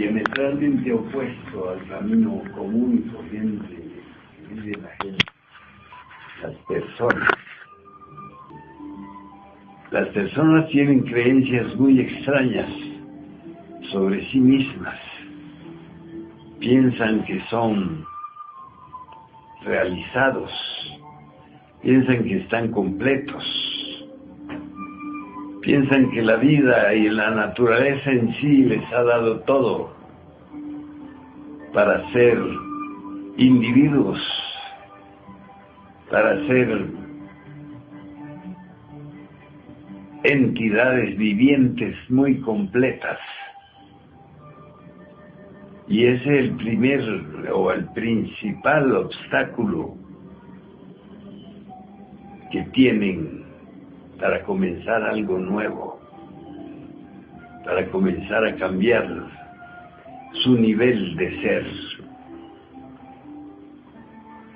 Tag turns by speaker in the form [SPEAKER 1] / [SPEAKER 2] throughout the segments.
[SPEAKER 1] diametralmente opuesto al camino común y corriente que vive la gente, las personas. Las personas tienen creencias muy extrañas sobre sí mismas. Piensan que son realizados, piensan que están completos, piensan que la vida y la naturaleza en sí les ha dado todo para ser individuos, para ser entidades vivientes muy completas. Y ese es el primer o el principal obstáculo que tienen para comenzar algo nuevo, para comenzar a cambiar su nivel de ser.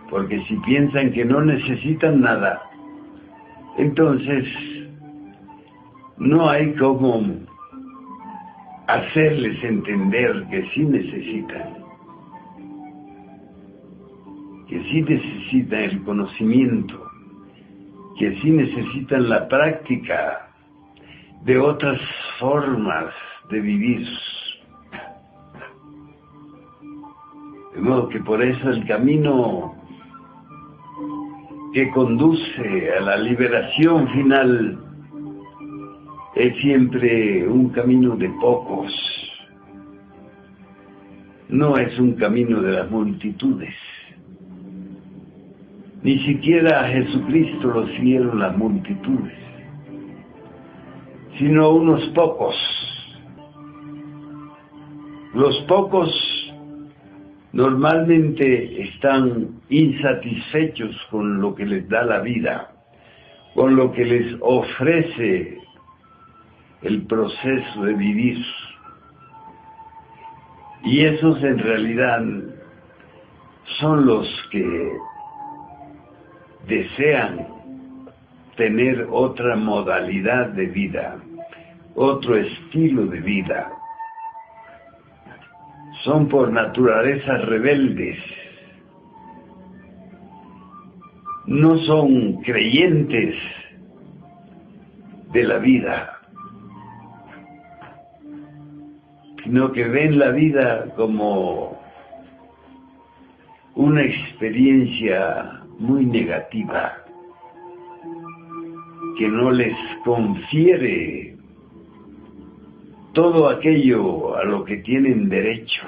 [SPEAKER 1] Porque si piensan que no necesitan nada, entonces no hay cómo hacerles entender que sí necesitan el conocimiento, que sí necesitan la práctica de otras formas de vivir. De modo que por eso el camino que conduce a la liberación final es siempre un camino de pocos, no es un camino de las multitudes. Ni siquiera a Jesucristo lo siguieron las multitudes, sino unos pocos. Los pocos normalmente están insatisfechos con lo que les da la vida, con lo que les ofrece el proceso de vivir. Y esos en realidad son los que desean tener otra modalidad de vida, otro estilo de vida. Son por naturaleza rebeldes, no son creyentes de la vida, sino que ven la vida como una experiencia muy negativa, que no les confiere todo aquello a lo que tienen derecho.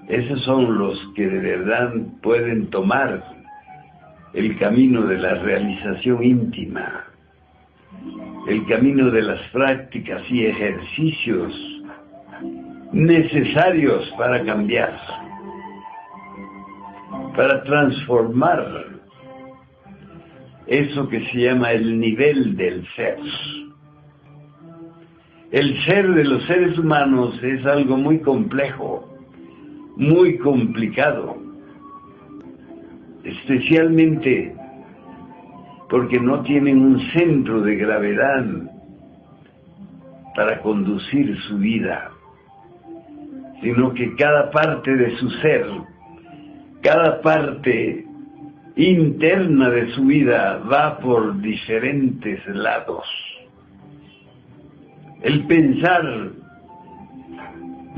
[SPEAKER 1] Esos son los que de verdad pueden tomar el camino de la realización íntima, el camino de las prácticas y ejercicios necesarios para cambiar, para transformar eso que se llama el nivel del ser. El ser de los seres humanos es algo muy complejo, muy complicado, especialmente porque no tienen un centro de gravedad para conducir su vida, sino que cada parte de su ser, cada parte interna de su vida va por diferentes lados. El pensar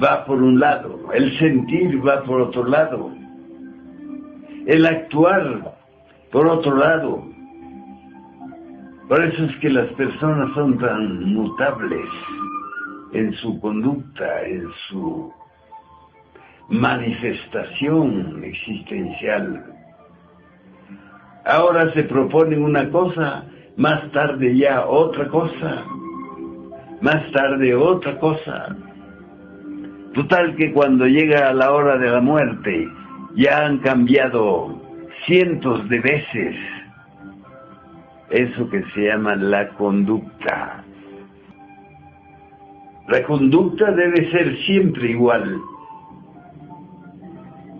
[SPEAKER 1] va por un lado, el sentir va por otro lado, el actuar por otro lado. Por eso es que las personas son tan mutables en su conducta, en su manifestación existencial. Ahora se proponen una cosa, más tarde ya otra cosa, más tarde otra cosa. Total que cuando llega la hora de la muerte, ya han cambiado cientos de veces eso que se llama la conducta. La conducta debe ser siempre igual,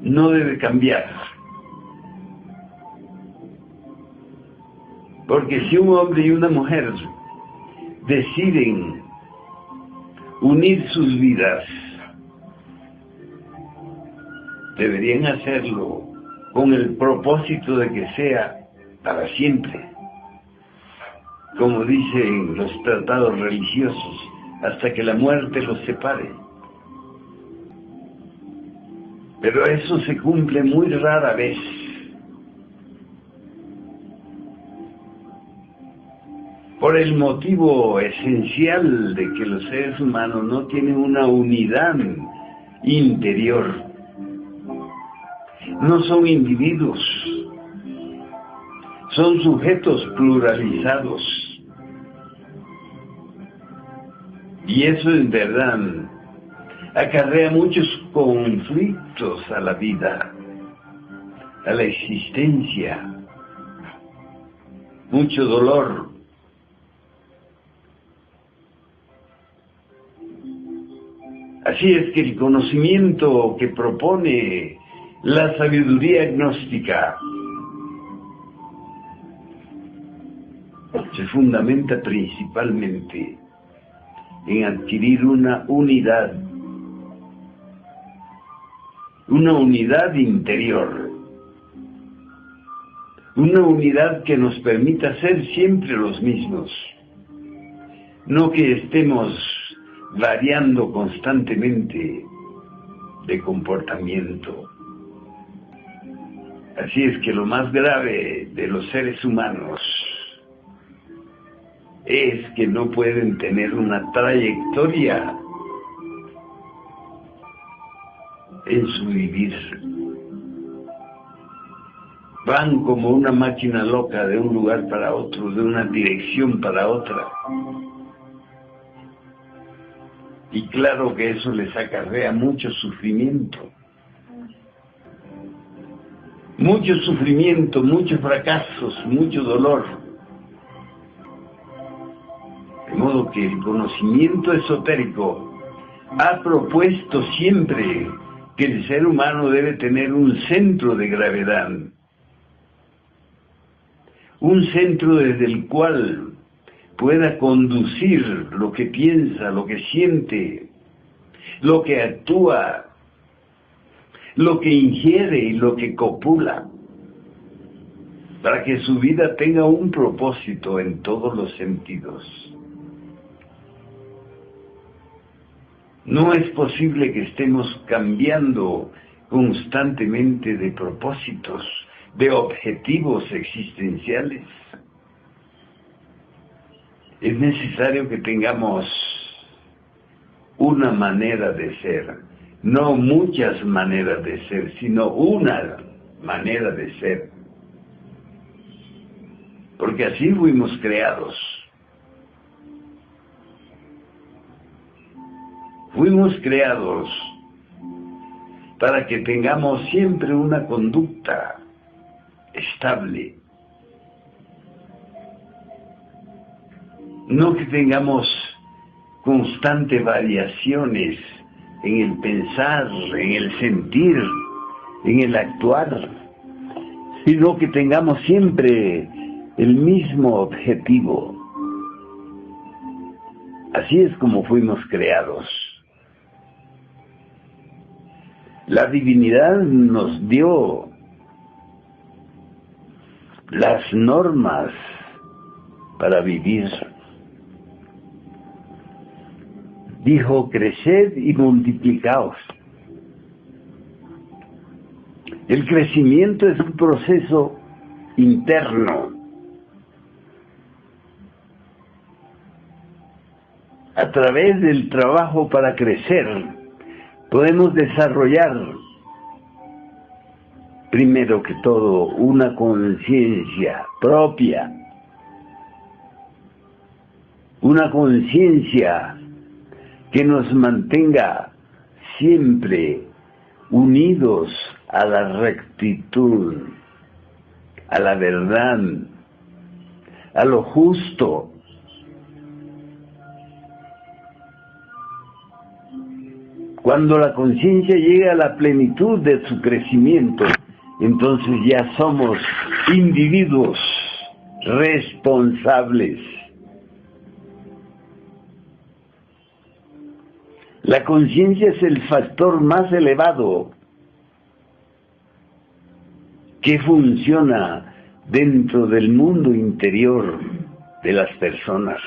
[SPEAKER 1] no debe cambiar. Porque si un hombre y una mujer deciden unir sus vidas, deberían hacerlo con el propósito de que sea para siempre, como dicen los tratados religiosos, hasta que la muerte los separe. Pero eso se cumple muy rara vez. Por el motivo esencial de que los seres humanos no tienen una unidad interior. No son individuos, son sujetos pluralizados. Y eso en verdad acarrea muchos conflictos a la vida, a la existencia, mucho dolor. Así es que el conocimiento que propone la sabiduría gnóstica se fundamenta principalmente en adquirir una unidad interior, una unidad que nos permita ser siempre los mismos, no que estemos variando constantemente de comportamiento. Así es que lo más grave de los seres humanos es que no pueden tener una trayectoria en su vivir. Van como una máquina loca de un lugar para otro, de una dirección para otra. Y claro que eso les acarrea mucho sufrimiento. Mucho sufrimiento, muchos fracasos, mucho dolor. De modo que el conocimiento esotérico ha propuesto siempre que el ser humano debe tener un centro de gravedad. Un centro desde el cual pueda conducir lo que piensa, lo que siente, lo que actúa, lo que ingiere y lo que copula, para que su vida tenga un propósito en todos los sentidos. No es posible que estemos cambiando constantemente de propósitos, de objetivos existenciales. Es necesario que tengamos una manera de ser, no muchas maneras de ser, sino una manera de ser. Porque así fuimos creados. Fuimos creados para que tengamos siempre una conducta estable. No que tengamos constantes variaciones en el pensar, en el sentir, en el actuar, sino que tengamos siempre el mismo objetivo. Así es como fuimos creados. La divinidad nos dio las normas para vivir. Dijo, creced y multiplicaos. El crecimiento es un proceso interno. A través del trabajo para crecer, podemos desarrollar, primero que todo, una conciencia propia. Una conciencia que nos mantenga siempre unidos a la rectitud, a la verdad, a lo justo. Cuando la conciencia llega a la plenitud de su crecimiento, entonces ya somos individuos responsables. La conciencia es el factor más elevado que funciona dentro del mundo interior de las personas.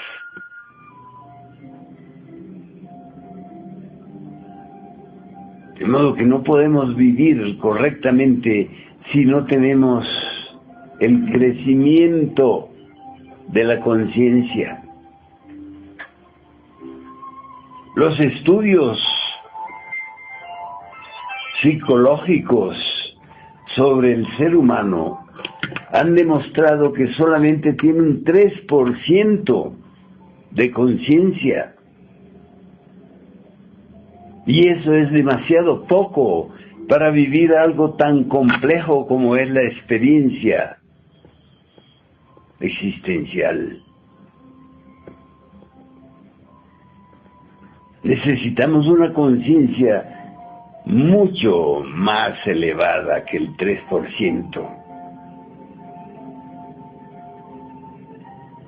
[SPEAKER 1] De modo que no podemos vivir correctamente si no tenemos el crecimiento de la conciencia. Los estudios psicológicos sobre el ser humano han demostrado que solamente tiene un 3% de conciencia. Y eso es demasiado poco para vivir algo tan complejo como es la experiencia existencial. Necesitamos una conciencia mucho más elevada que el 3%.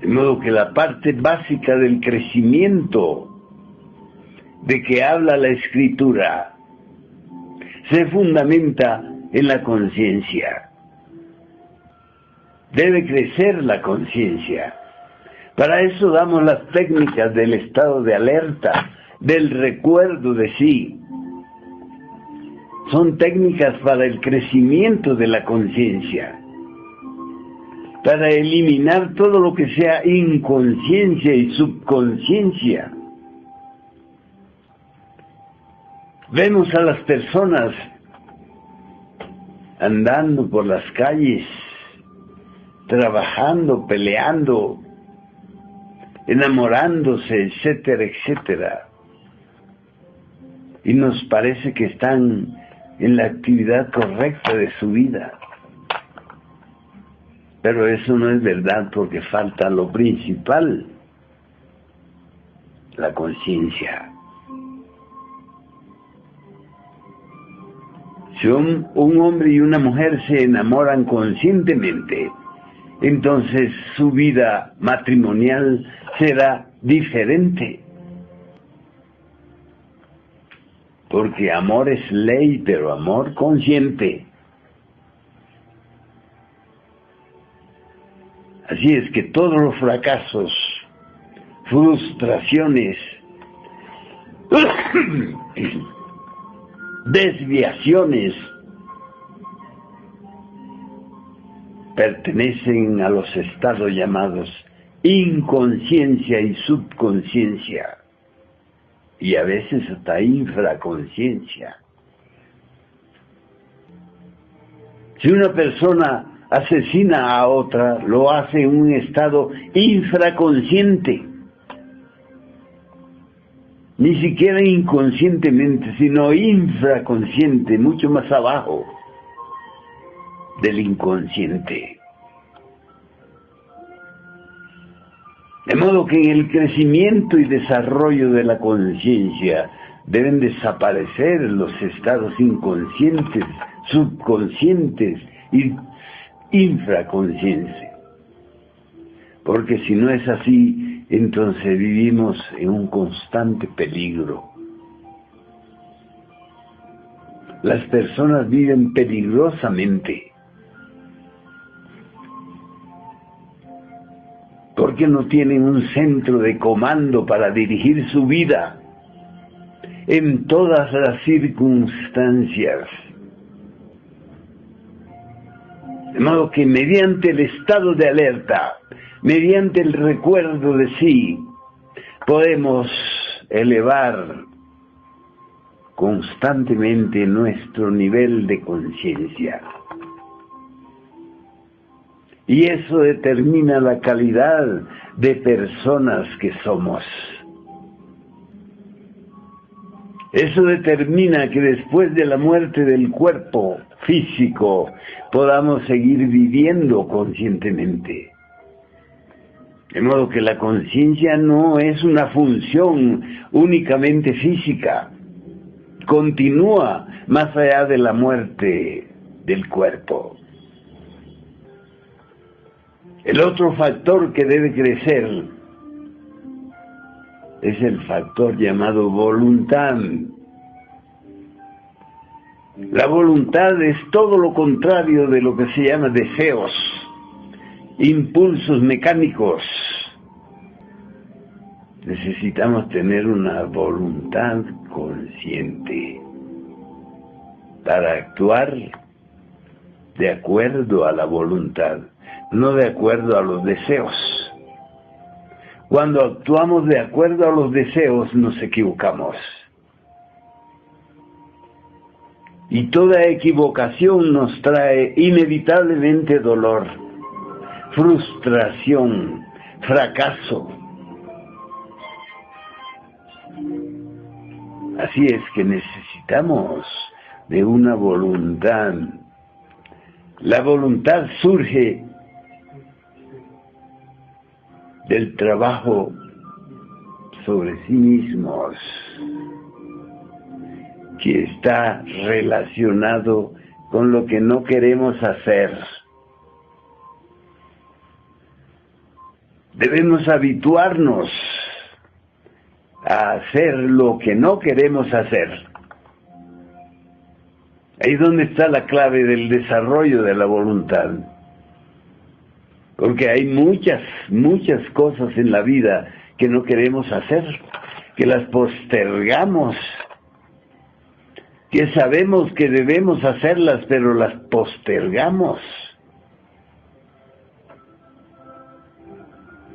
[SPEAKER 1] De modo que la parte básica del crecimiento de que habla la Escritura se fundamenta en la conciencia. Debe crecer la conciencia. Para eso damos las técnicas del estado de alerta, del recuerdo de sí. Son técnicas para el crecimiento de la conciencia, para eliminar todo lo que sea inconsciencia y subconsciencia. Vemos a las personas andando por las calles, trabajando, peleando, enamorándose, etcétera, etcétera. Y nos parece que están en la actividad correcta de su vida. Pero eso no es verdad, porque falta lo principal, la conciencia. Si un hombre y una mujer se enamoran conscientemente, entonces su vida matrimonial será diferente. Porque amor es ley, pero amor consciente. Así es que todos los fracasos, frustraciones, desviaciones, pertenecen a los estados llamados inconsciencia y subconsciencia, y a veces hasta infraconsciencia. Si una persona asesina a otra, lo hace en un estado infraconsciente, ni siquiera inconscientemente, sino infraconsciente, mucho más abajo del inconsciente. De modo que en el crecimiento y desarrollo de la conciencia deben desaparecer los estados inconscientes, subconscientes y infraconscientes. Porque si no es así, entonces vivimos en un constante peligro. Las personas viven peligrosamente porque no tienen un centro de comando para dirigir su vida en todas las circunstancias. De modo que mediante el estado de alerta, mediante el recuerdo de sí, podemos elevar constantemente nuestro nivel de conciencia. Y eso determina la calidad de personas que somos. Eso determina que después de la muerte del cuerpo físico podamos seguir viviendo conscientemente. De modo que la conciencia no es una función únicamente física, continúa más allá de la muerte del cuerpo. El otro factor que debe crecer es el factor llamado voluntad. La voluntad es todo lo contrario de lo que se llama deseos, impulsos mecánicos. Necesitamos tener una voluntad consciente para actuar de acuerdo a la voluntad, no de acuerdo a los deseos. Cuando actuamos de acuerdo a los deseos, nos equivocamos. Y toda equivocación nos trae inevitablemente dolor, frustración, fracaso. Así es que necesitamos de una voluntad. La voluntad surge del trabajo sobre sí mismos, que está relacionado con lo que no queremos hacer. Debemos habituarnos a hacer lo que no queremos hacer. Ahí es donde está la clave del desarrollo de la voluntad. Porque hay muchas cosas en la vida que no queremos hacer, que las postergamos, que sabemos que debemos hacerlas, pero las postergamos.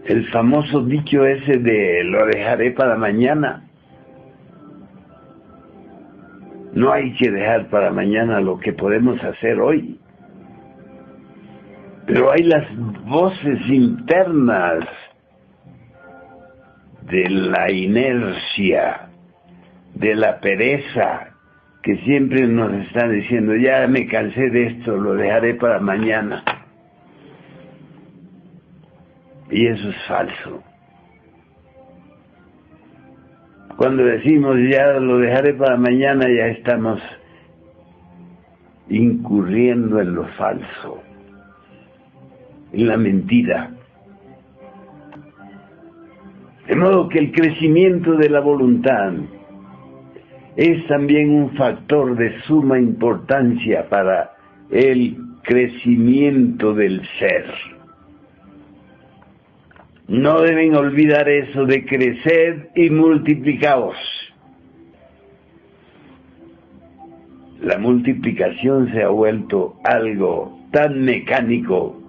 [SPEAKER 1] El famoso dicho ese de lo dejaré para mañana. No hay que dejar para mañana lo que podemos hacer hoy. Pero hay las voces internas de la inercia, de la pereza, que siempre nos están diciendo, ya me cansé de esto, lo dejaré para mañana. Y eso es falso. Cuando decimos ya lo dejaré para mañana, ya estamos incurriendo en lo falso, en la mentira. De modo que el crecimiento de la voluntad es también un factor de suma importancia para el crecimiento del ser. No deben olvidar eso de crecer y multiplicaos. La multiplicación se ha vuelto algo tan mecánico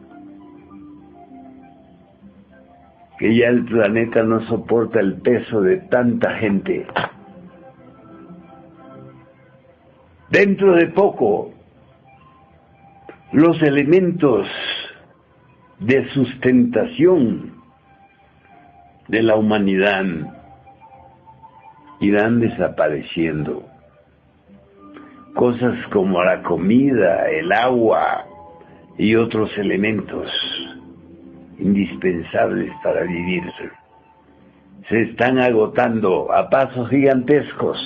[SPEAKER 1] que ya el planeta no soporta el peso de tanta gente. Dentro de poco, los elementos de sustentación de la humanidad irán desapareciendo. Cosas como la comida, el agua y otros elementos indispensables para vivir se están agotando a pasos gigantescos.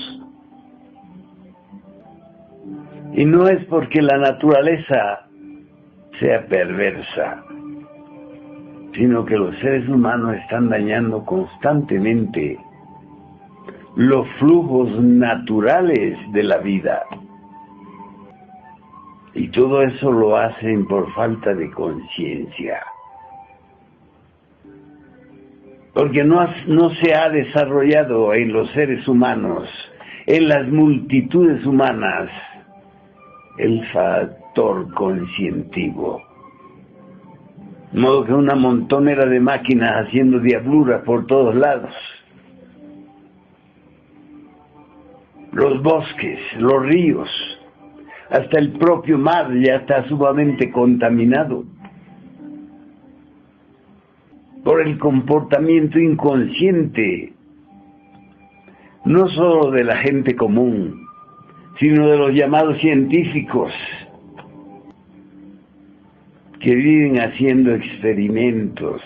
[SPEAKER 1] Y no es porque la naturaleza sea perversa, sino que los seres humanos están dañando constantemente los flujos naturales de la vida. Y todo eso lo hacen por falta de conciencia. Porque no se ha desarrollado en los seres humanos, en las multitudes humanas, el factor conscientivo. De modo que una montonera de máquinas haciendo diabluras por todos lados. Los bosques, los ríos, hasta el propio mar ya está sumamente contaminado por el comportamiento inconsciente, no solo de la gente común, sino de los llamados científicos, que viven haciendo experimentos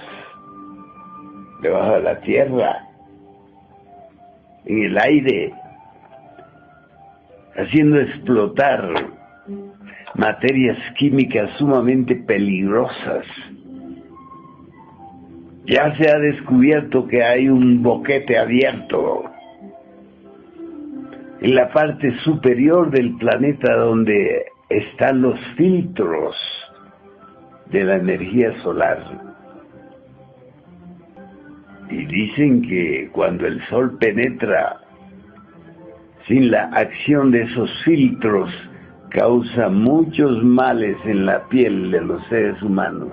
[SPEAKER 1] debajo de la tierra, en el aire, haciendo explotar materias químicas sumamente peligrosas Ya se ha descubierto que hay un boquete abierto en la parte superior del planeta donde están los filtros de la energía solar. Y dicen que cuando el sol penetra sin la acción de esos filtros, causa muchos males en la piel de los seres humanos.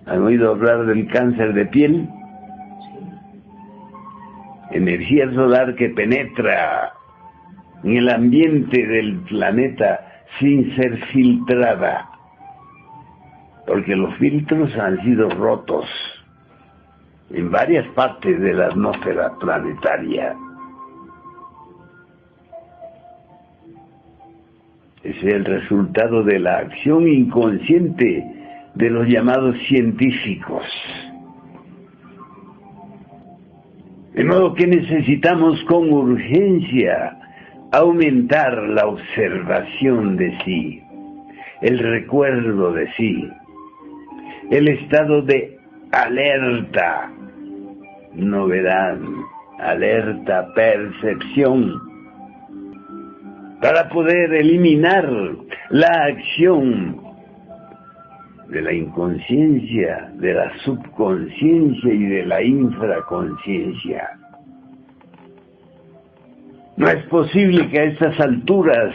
[SPEAKER 1] ¿Han oído hablar del cáncer de piel? Energía solar que penetra en el ambiente del planeta sin ser filtrada, porque los filtros han sido rotos en varias partes de la atmósfera planetaria. Ese es el resultado de la acción inconsciente de los llamados científicos. De modo que necesitamos con urgencia aumentar la observación de sí, el recuerdo de sí, el estado de alerta, novedad, alerta, percepción, para poder eliminar la acción de la inconsciencia, de la subconsciencia y de la infraconsciencia. No es posible que a estas alturas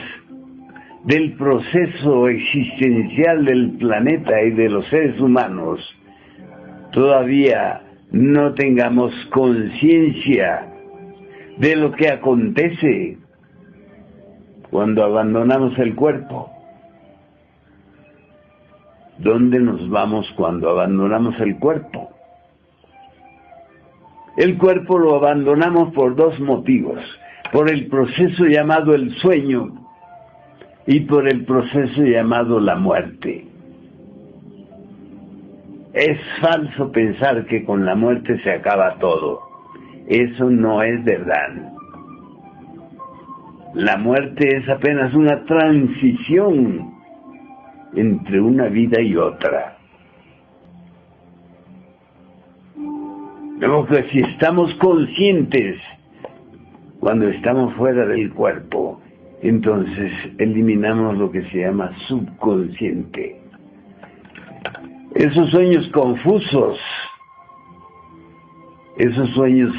[SPEAKER 1] del proceso existencial del planeta y de los seres humanos todavía no tengamos conciencia de lo que acontece cuando abandonamos el cuerpo. ¿Dónde nos vamos cuando abandonamos el cuerpo? El cuerpo lo abandonamos por dos motivos: por el proceso llamado el sueño y por el proceso llamado la muerte. Es falso pensar que con la muerte se acaba todo. Eso no es verdad. La muerte es apenas una transición entre una vida y otra. Luego que si estamos conscientes cuando estamos fuera del cuerpo, entonces eliminamos lo que se llama subconsciente. Esos sueños confusos, esos sueños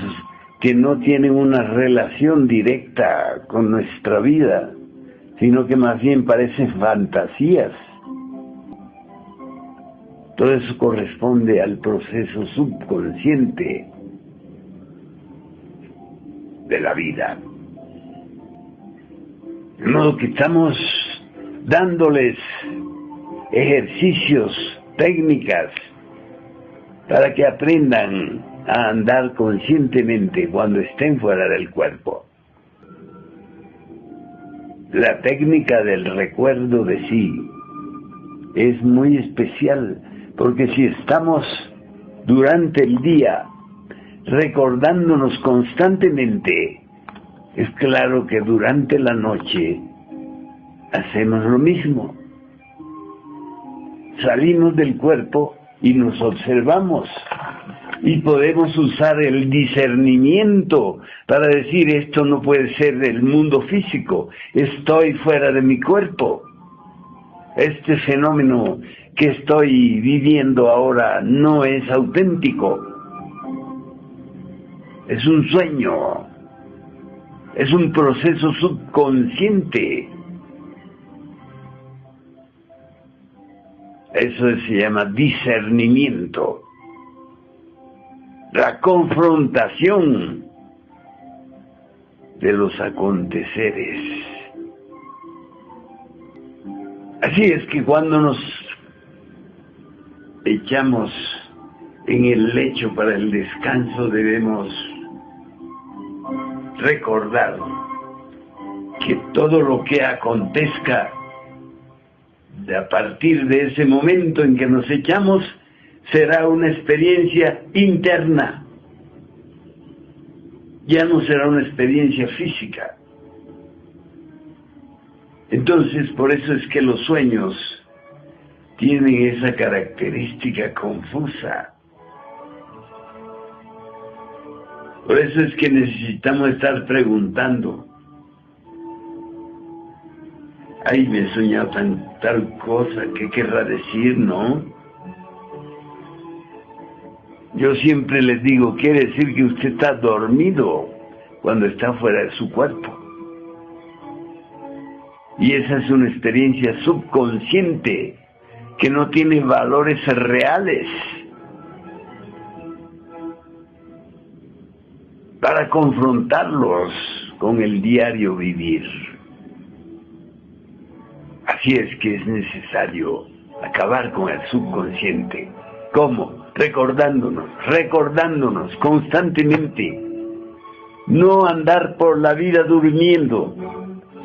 [SPEAKER 1] que no tienen una relación directa con nuestra vida, sino que más bien parecen fantasías. Todo eso corresponde al proceso subconsciente de la vida. De modo que estamos dándoles ejercicios, técnicas, para que aprendan a andar conscientemente cuando estén fuera del cuerpo. La técnica del recuerdo de sí es muy especial, porque si estamos durante el día recordándonos constantemente, es claro que durante la noche hacemos lo mismo. Salimos del cuerpo y nos observamos, y podemos usar el discernimiento para decir: esto no puede ser del mundo físico, estoy fuera de mi cuerpo. Este fenómeno que estoy viviendo ahora no es auténtico. Es un sueño, es un proceso subconsciente. Eso se llama discernimiento. La confrontación de los aconteceres. Así es que cuando nos echamos en el lecho para el descanso, debemos recordar que todo lo que acontezca a partir de ese momento en que nos echamos será una experiencia interna, ya no será una experiencia física. Entonces, por eso es que los sueños tienen esa característica confusa. Por eso es que necesitamos estar preguntando. Ay, me he soñado tal cosa, ¿qué querrá decir, no? Yo siempre les digo, quiere decir que usted está dormido cuando está fuera de su cuerpo. Y esa es una experiencia subconsciente que no tiene valores reales para confrontarlos con el diario vivir. Así es que es necesario acabar con el subconsciente. ¿Cómo? Recordándonos constantemente. No andar por la vida durmiendo,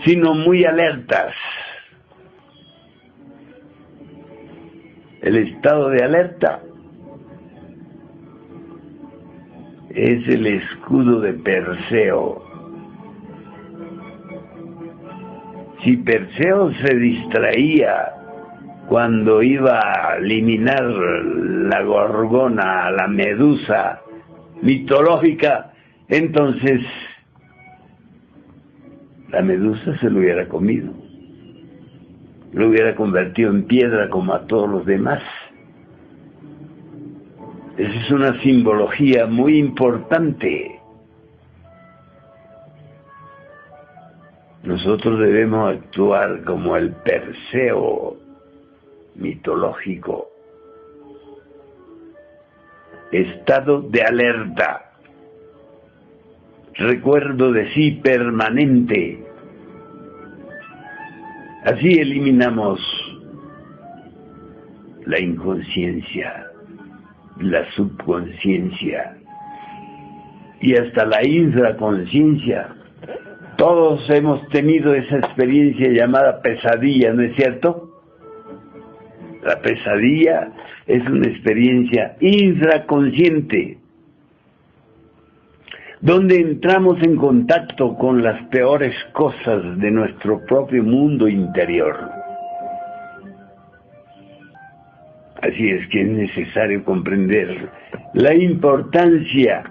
[SPEAKER 1] sino muy alertas. El estado de alerta es el escudo de Perseo. Si Perseo se distraía cuando iba a eliminar la gorgona, la medusa mitológica, entonces la medusa se lo hubiera comido, lo hubiera convertido en piedra como a todos los demás. Esa es una simbología muy importante. Nosotros debemos actuar como el Perseo mitológico. Estado de alerta. Recuerdo de sí permanente. Así eliminamos la inconsciencia, la subconsciencia y hasta la infraconsciencia. Todos hemos tenido esa experiencia llamada pesadilla, ¿no es cierto? La pesadilla es una experiencia infraconsciente, donde entramos en contacto con las peores cosas de nuestro propio mundo interior. Así es que es necesario comprender la importancia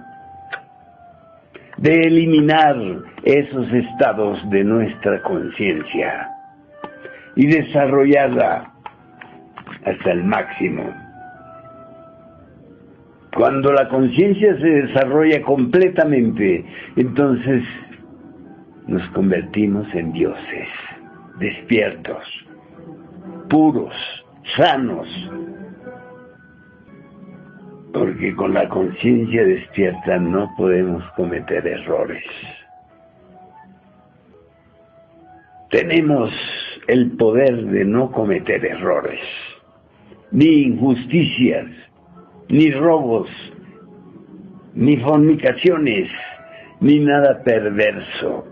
[SPEAKER 1] de eliminar esos estados de nuestra conciencia y desarrollarla hasta el máximo. Cuando la conciencia se desarrolla completamente, entonces nos convertimos en dioses, despiertos, puros, sanos, porque con la conciencia despierta no podemos cometer errores. Tenemos el poder de no cometer errores, ni injusticias, ni robos, ni fornicaciones, ni nada perverso.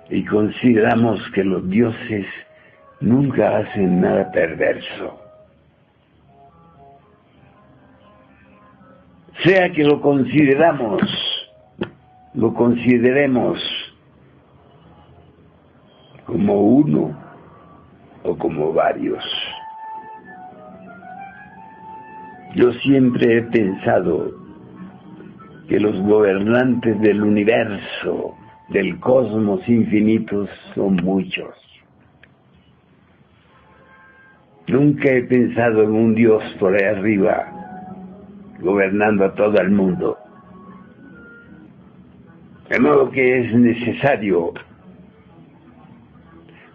[SPEAKER 1] Y consideramos que los dioses nunca hacen nada perverso. Sea que lo consideremos como uno o como varios. Yo siempre he pensado que los gobernantes del universo, del cosmos infinito, son muchos. Nunca he pensado en un Dios por ahí arriba, gobernando a todo el mundo. De modo que es necesario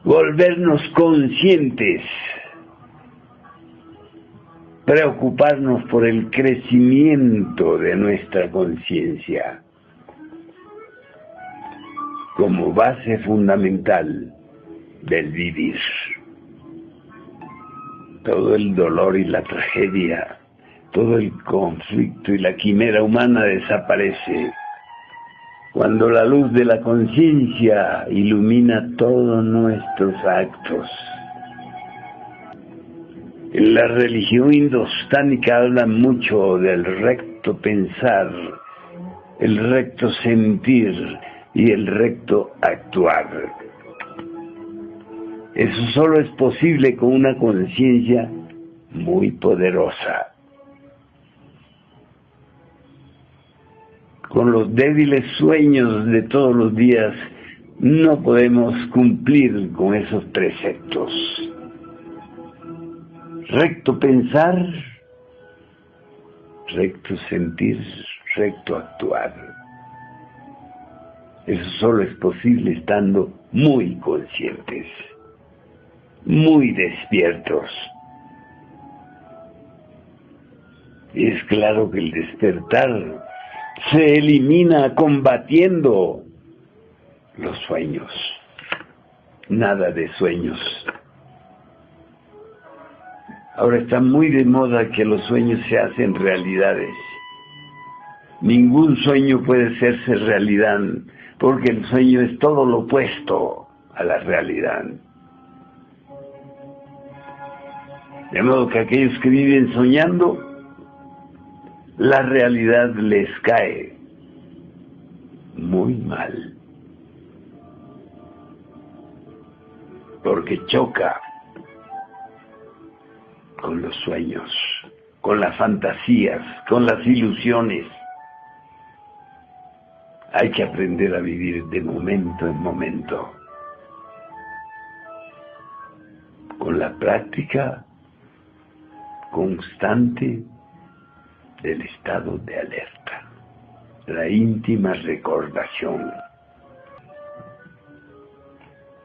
[SPEAKER 1] volvernos conscientes, preocuparnos por el crecimiento de nuestra conciencia como base fundamental del vivir. Todo el dolor y la tragedia, todo el conflicto y la quimera humana desaparece cuando la luz de la conciencia ilumina todos nuestros actos. En la religión indostánica hablan mucho del recto pensar, el recto sentir y el recto actuar. Eso solo es posible con una conciencia muy poderosa. Con los débiles sueños de todos los días no podemos cumplir con esos preceptos. Recto pensar, recto sentir, recto actuar. Eso solo es posible estando muy conscientes, muy despiertos. Y es claro que el despertar se elimina combatiendo los sueños. Nada de sueños. Ahora está muy de moda que los sueños se hacen realidades. Ningún sueño puede hacerse realidad, porque el sueño es todo lo opuesto a la realidad. De modo que aquellos que viven soñando, la realidad les cae muy mal, porque choca con los sueños, con las fantasías, con las ilusiones. Hay que aprender a vivir de momento en momento, con la práctica constante del estado de alerta, la íntima recordación.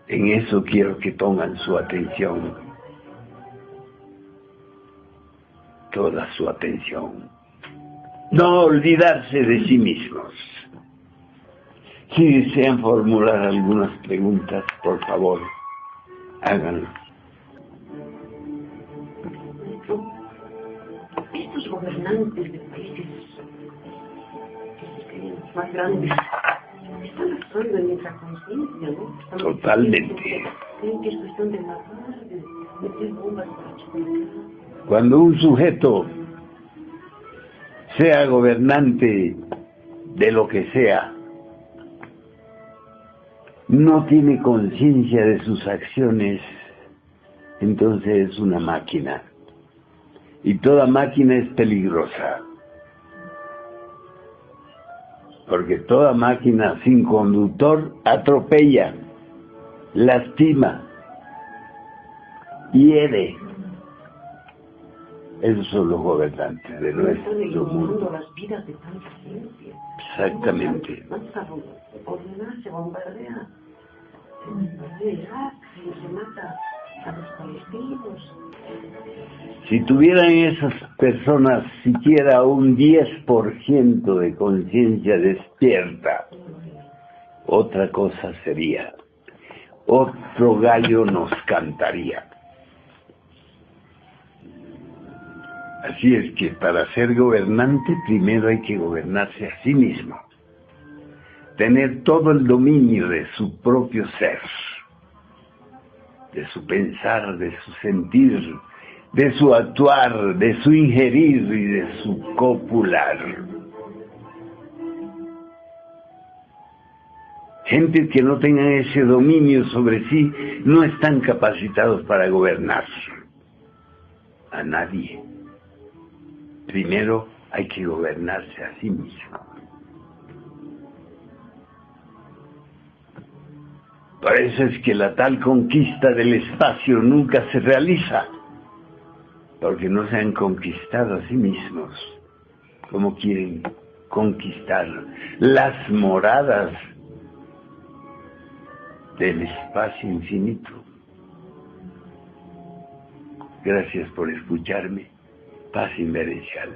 [SPEAKER 1] En eso quiero que pongan su atención, toda su atención. No olvidarse de sí mismos. Si desean formular algunas preguntas, por favor, háganlo.
[SPEAKER 2] Estos gobernantes de países más grandes están actuando en nuestra conciencia, ¿no?
[SPEAKER 1] Totalmente.
[SPEAKER 2] Creen que es cuestión de matar, de meter bombas para chocolate.
[SPEAKER 1] Cuando un sujeto sea gobernante de lo que sea, no tiene conciencia de sus acciones, entonces es una máquina. Y toda máquina es peligrosa. Porque toda máquina sin conductor atropella, lastima, hiere. Esos son los gobernantes de nuestro mundo.
[SPEAKER 2] Las vidas de tanta gente.
[SPEAKER 1] Exactamente.
[SPEAKER 2] Vamos a ordenar, se bombardea Irak, se mata a los palestinos.
[SPEAKER 1] Si tuvieran esas personas siquiera un 10% de conciencia despierta, otra cosa sería. Otro gallo nos cantaría. Así es que para ser gobernante primero hay que gobernarse a sí mismo. Tener todo el dominio de su propio ser, de su pensar, de su sentir, de su actuar, de su ingerir y de su copular. Gente que no tengan ese dominio sobre sí no están capacitados para gobernar a nadie. Primero hay que gobernarse a sí mismo. Por eso es que la tal conquista del espacio nunca se realiza, porque no se han conquistado a sí mismos, como quieren conquistar las moradas del espacio infinito. Gracias por escucharme. Paz inverencial.